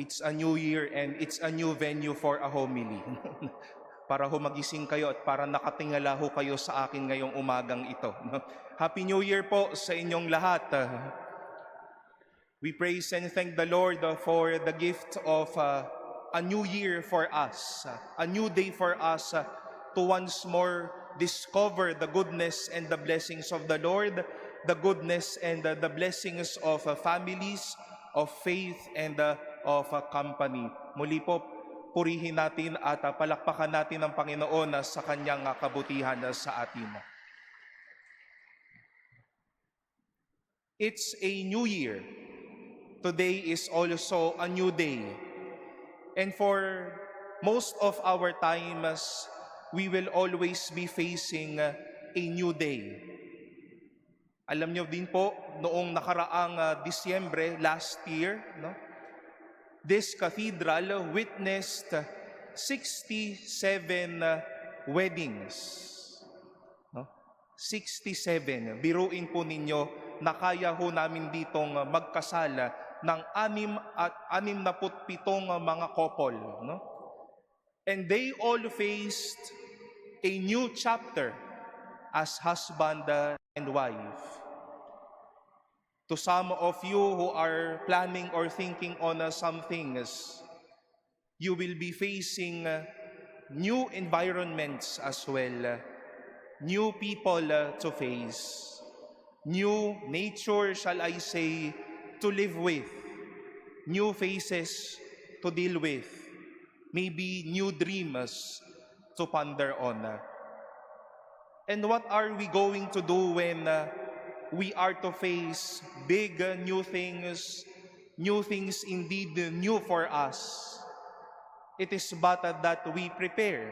It's a new year and it's a new venue for a homily. Para humagising kayo at para nakatingala ho kayo sa akin ngayong umagang ito. Happy New Year po sa inyong lahat. We praise and thank the Lord for the gift of a new year for us, a new day for us to once more discover the goodness and the blessings of the Lord, the goodness and the blessings of families, of faith, and of company. Muli po, purihin natin at palakpakan natin ang Panginoon sa kanyang kabutihan sa atin. It's a new year. Today is also a new day. And for most of our times, we will always be facing a new day. Alam niyo din po, noong nakaraang Disyembre, last year, this cathedral witnessed 67 weddings. 67. Biruin po ninyo na kaya ho namin ditong magkasala ng 67 mga couple. And they all faced a new chapter as husband and wife. To some of you who are planning or thinking on some things, you will be facing new environments as well, new people to face, new nature, shall I say, to live with, new faces to deal with, maybe new dreams to ponder on. And what are we going to do when we are to face big new things indeed new for us? It is but that we prepare.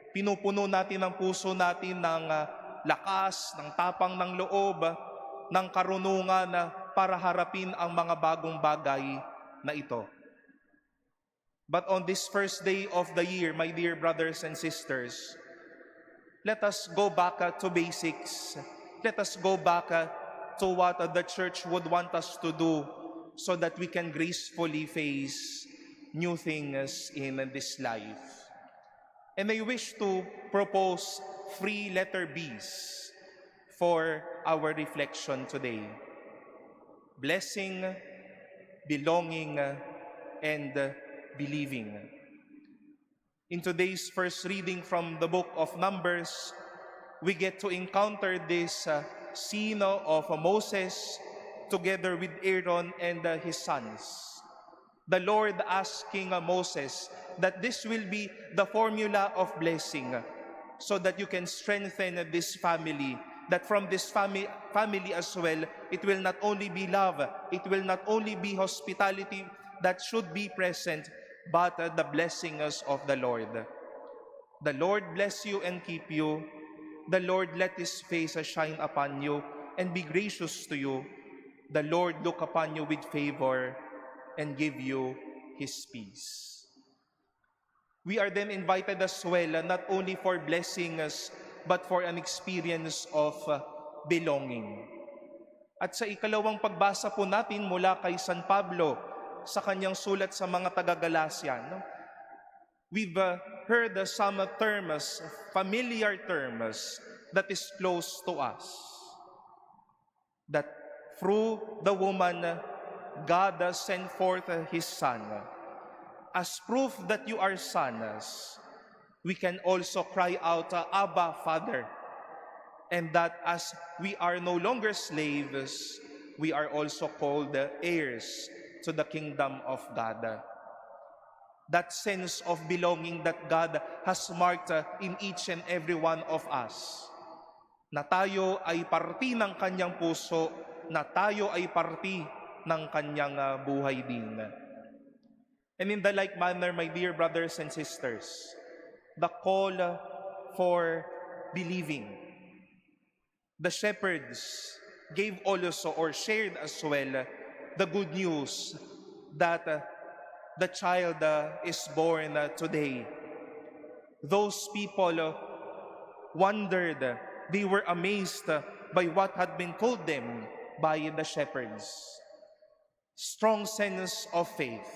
Pinupuno natin ang puso natin ng lakas, ng tapang ng loob, ng karunungan para harapin ang mga bagong bagay na ito. But on this first day of the year, my dear brothers and sisters, let us go back to basics. Let us go back to what the church would want us to do so that we can gracefully face new things in this life. And I wish to propose 3 letter B's for our reflection today: blessing, belonging, and believing. In today's first reading from the book of Numbers, we get to encounter this scene of Moses together with Aaron and his sons. The Lord asking Moses that this will be the formula of blessing so that you can strengthen this family, that from this family as well, it will not only be love, it will not only be hospitality that should be present, but the blessings of the Lord. The Lord bless you and keep you. The Lord let His face shine upon you and be gracious to you. The Lord look upon you with favor and give you His peace. We are then invited as well, not only for blessings, but for an experience of belonging. At sa ikalawang pagbasa po natin mula kay San Pablo sa kanyang sulat sa mga taga-Galacia, we've heard some terms, familiar terms, that is close to us. That through the woman, God sent forth His Son. As proof that you are sons, we can also cry out, Abba, Father. And that as we are no longer slaves, we are also called heirs to the kingdom of God. That sense of belonging that God has marked in each and every one of us. Na tayo ay parti ng kanyang puso, na tayo ay parti ng kanyang buhay din. And in the like manner, my dear brothers and sisters, the call for believing. The shepherds gave also or shared as well the good news that the child is born today. Those people wondered, they were amazed by what had been told them by the shepherds. Strong sense of faith.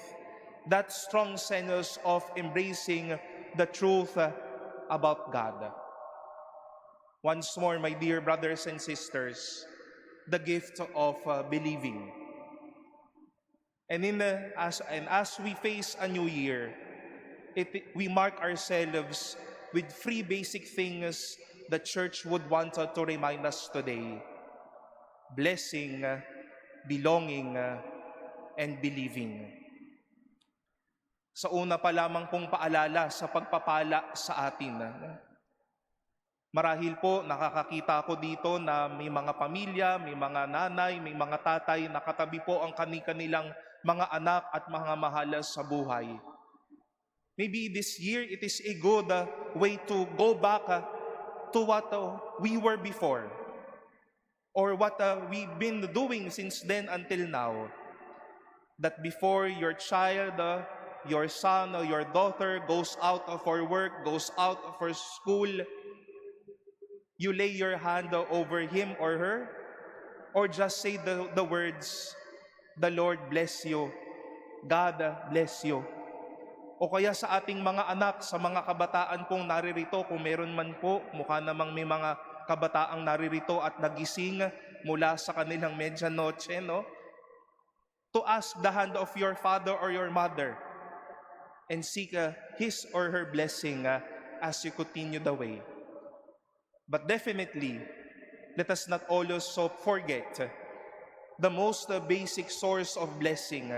that strong sense of embracing the truth about God. Once more, my dear brothers and sisters, the gift of believing. And as we face a new year, we mark ourselves with three basic things the church would want to remind us today: blessing, belonging, and believing. Sa una pa lamang pong paalala sa pagpapala sa atin. Marahil po nakakakita ako dito na may mga pamilya, may mga nanay, may mga tatay, nakatabi po ang kanilang mga anak at mga mahala sa buhay. Maybe this year it is a good way to go back to what we were before, or what we've been doing since then until now. That before your child, your son or your daughter goes out for work, goes out for school, you lay your hand over him or her, or just say the words, "The Lord bless you, God bless you." O kaya sa ating mga anak, sa mga kabataan pong naririto, kung meron man po, mukha namang may mga kabataang naririto at nagising mula sa kanilang medianoche, no? To ask the hand of your father or your mother and seek his or her blessing as you continue the way. But definitely, let us not also forget the most basic source of blessing,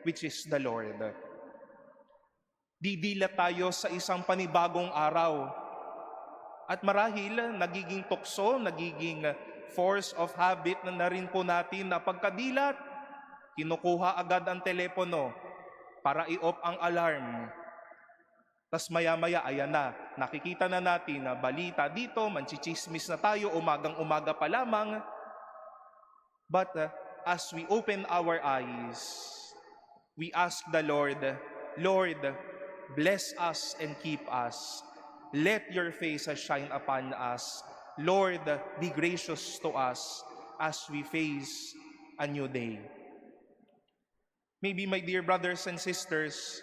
which is the Lord. Didila tayo sa isang panibagong araw. At marahil, nagiging tukso, nagiging force of habit na rin po natin na pagkadilat, kinukuha agad ang telepono para i-off ang alarm. Tas maya-maya, ayan na, nakikita na natin na balita dito, manchichismis na tayo, umagang-umaga pa lamang. But as we open our eyes, we ask the Lord, "Lord, bless us and keep us. Let your face shine upon us. Lord, be gracious to us as we face a new day." Maybe, my dear brothers and sisters,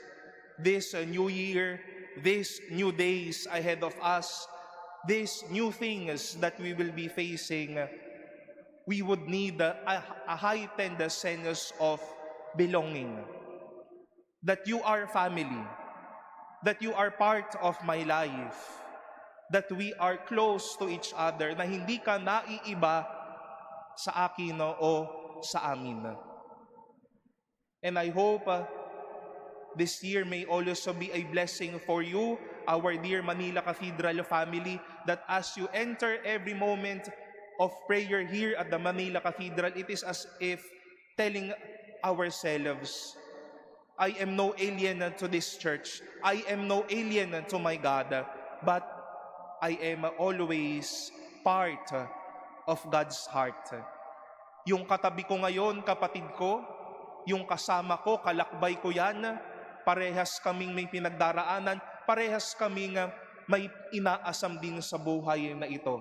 this new year, these new days ahead of us, these new things that we will be facing, we would need a heightened sense of belonging. That you are family, that you are part of my life, that we are close to each other, na hindi ka naiiba sa akin o sa amin. And I hope this year may also be a blessing for you, our dear Manila Cathedral family, that as you enter every moment of prayer here at the Manila Cathedral, it is as if telling ourselves, "I am no alien to this church. I am no alien to my God, but I am always part of God's heart." Yung katabi ko ngayon, kapatid ko, yung kasama ko, kalakbay ko yan, parehas kaming may pinagdaraanan, parehas kaming may inaasam din sa buhay na ito.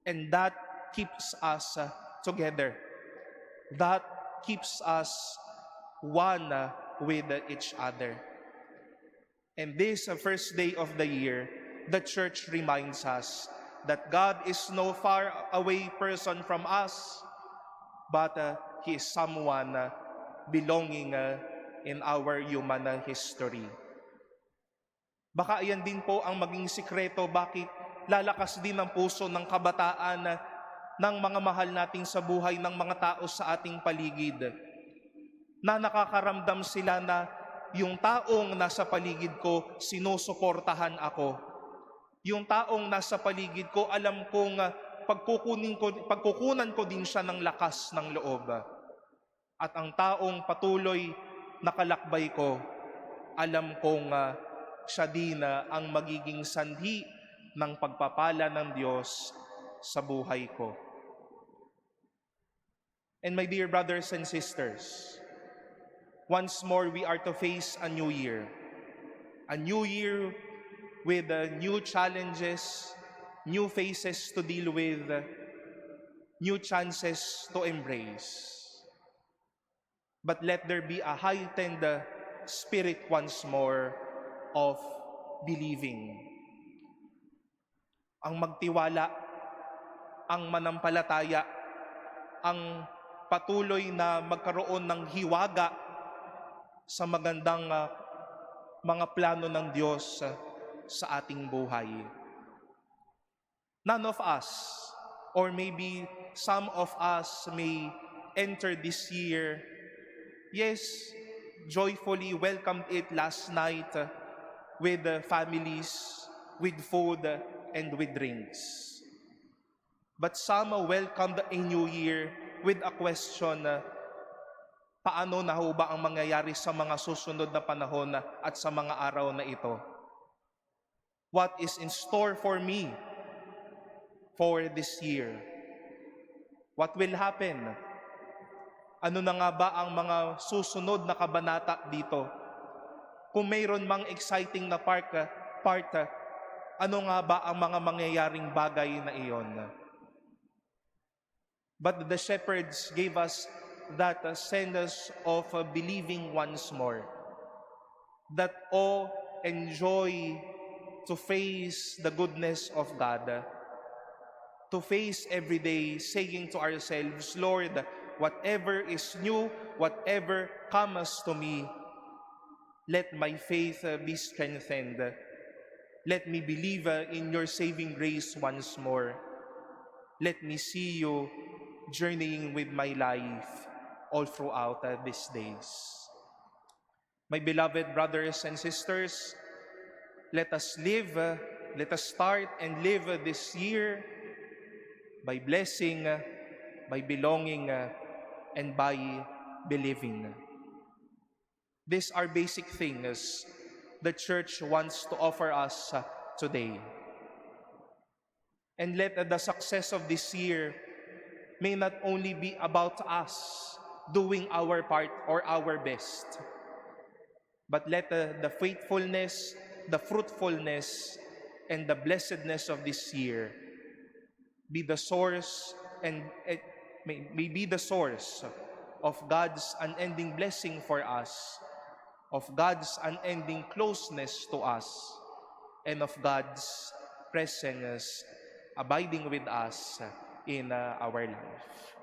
And that keeps us together. That keeps us one with each other. And this first day of the year, the church reminds us that God is no far away person from us, but He is someone belonging in our human history. Baka iyan din po ang maging sikreto bakit lalakas din ang puso ng kabataan ng mga mahal nating sa buhay, ng mga tao sa ating paligid, na nakakaramdam sila na yung taong nasa paligid ko, sinusuportahan ako. Yung taong nasa paligid ko, alam kong pagkukunan ko din siya ng lakas ng loob. At ang taong patuloy na kalakbay ko, alam kong siya din ang magiging sanhi ng pagpapala ng Diyos sa buhay ko. And my dear brothers and sisters, once more we are to face a new year. A new year with new challenges, new faces to deal with, new chances to embrace. But let there be a heightened spirit once more of believing. Ang magtiwala, ang manampalataya, ang patuloy na magkaroon ng hiwaga sa magandang mga plano ng Diyos sa ating buhay. None of us, or maybe some of us may enter this year, yes, joyfully welcomed it last night with families, with food, and with drinks. But some welcomed a new year with a question, paano na ho ba ang mangyayari sa mga susunod na panahon at sa mga araw na ito? What is in store for me for this year? What will happen? Ano na nga ba ang mga susunod na kabanata dito? Kung mayroon mang exciting na part, ano nga ba ang mga mangyayaring bagay na iyon? But the shepherds gave us that sense of believing once more. That awe and joy to face the goodness of God. To face every day saying to ourselves, Lord, whatever is new, whatever comes to me, let my faith be strengthened. Let me believe in your saving grace once more. Let me see you journeying with my life all throughout these days. My beloved brothers and sisters, let us start and live this year by blessing, by belonging, and by believing. These are basic things the church wants to offer us today. And let the success of this year may not only be about us doing our part or our best, but let the faithfulness, the fruitfulness, and the blessedness of this year be the source and it may be the source of God's unending blessing for us, of God's unending closeness to us, and of God's presence abiding with us in our life.